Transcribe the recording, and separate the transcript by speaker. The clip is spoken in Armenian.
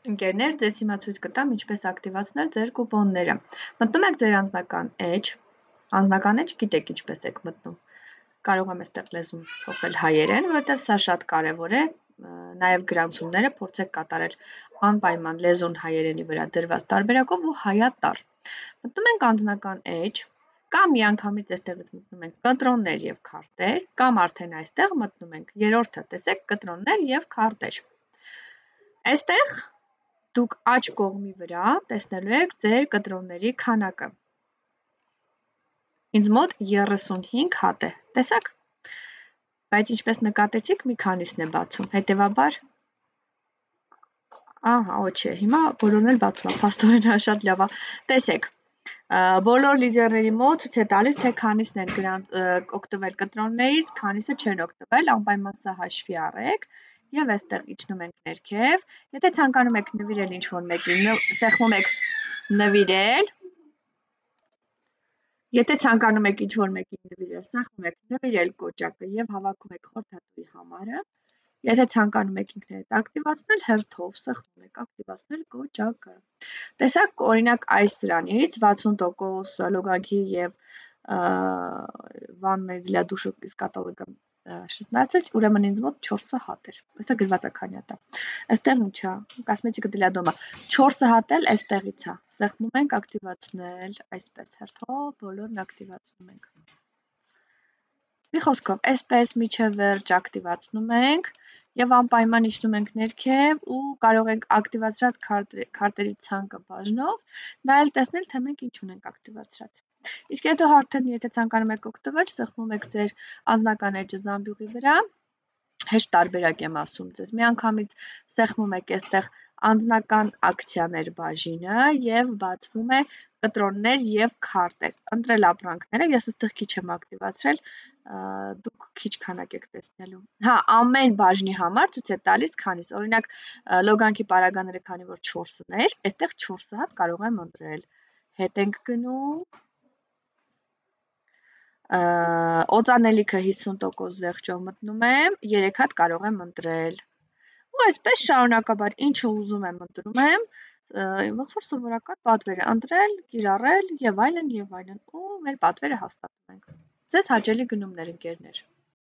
Speaker 1: Ընկերներ, ձեզ հիմա ցույց կտամ ինչպես ակտիվացնել ձեր կուպոնները։ Մտնում եք ձեր անձնական էջ, անձնական էջ գիտեք ինչպես եք մտնում։ Կարող եմ այստեղ լեզուն փոխել հայերեն, որովհետև սա շատ կարևոր է, նաև գրանցումները փորձեք կատարել անպայման լեզուն հայերենի վրա դրված տարբերակով ու հայատառ։ Մտնում ենք անձնական էջ, կամ միանգամից այստեղից մտնում ենք կտրոններ եւ քարտեր, կամ արդեն այստեղ մտնում ենք երրորդը, տեսեք կտրոններ եւ քարտեր։ Այստեղ դուք աջ կողմի վրա տեսնելու եք ձեր կտրոնների քանակը։ Ինձ մոտ 35 հատ է, տեսաք, բայց ինչպես նկատեցիք, մի քանիսն է բացում, հետևաբար, չէ, հիմա բոլորն էլ բացում է, փաստորեն շատ լավ է, տեսեք, բոլոր լիզերների մոտ ցույց է տալիս, թե քանիսն են օգտվել կտրոններից, քանիսը չեն օգտվել, անպայման սա հաշվի առեք, և այստեղ իջնում ենք ներքև, եթե ցանկանում եք նվիրել ինչ-որ մեկին, սեղմում եք նվիրել, եթե ցանկանում եք ինչ-որ մեկին նվիրել, սեղմում եք նվիրել կոճակը և հավաքում եք խորհրդատուի համարը, եթե ցանկանում եք ինքներդ ակտիվացնել, հերթով սեղմում եք ակտիվացնել կոճակը։ Տեսաք, օրինակ այս սրանից 60% լոգանքի և վաննայի для душа из каталога 16, ուրեմն ինձ մոտ 4 հատ էր, այստեղ գրված է քանի հատ է, այստեղ ինչ է, կոսմետիկա для дома, 4 հատ էլ այստեղից է, սեղմում ենք ակտիվացնել, այսպես հերթով բոլորն ակտիվացնում ենք, մի խոսքով, այսպես միջև վերջ ակտիվացնում ենք և անպայման իջնում ենք ներքև ու կարող ենք ակտիվացրած քարտերի ցանկը բաժնով նայել տեսնել, թե մենք ինչ ունենք ակտիվացրած։ Իսկ եթե ցանկանում եք օգտվել, սեղմում եք ձեր անձնական էջը զամբյուղի վրա, հեշտ տարբերակ եմ ասում ձեզ, միանգամից սեղմում եք այստեղ անձնական ակցիաներ բաժինը և բացվում է կտրոններ և քարտեր, ընտրել ապրանքները, ես այստեղ քիչ եմ ակտիվացրել, դուք քիչ քանակ եք տեսնելու, ամեն բաժնի համար ցույց է տալիս քանիս, օրինակ լոգանքի պարագաները քանի որ 4 ուներ, այստեղ 4 հատ կարող եմ ընտրել, հետ ենք գնում, օծանելիքը 50% զեղչով մտնում եմ, 3 հատ կարող եմ ընտրել, ու այսպես շարունակաբար ինչը ուզում եմ ընտրում եմ, ոնց որ սովորական պատվեր է ընտրել, կիրառել և այլն, ու մեր պատվերը հաստատում ենք, ձեզ հաճելի գնումներ ընկերներ։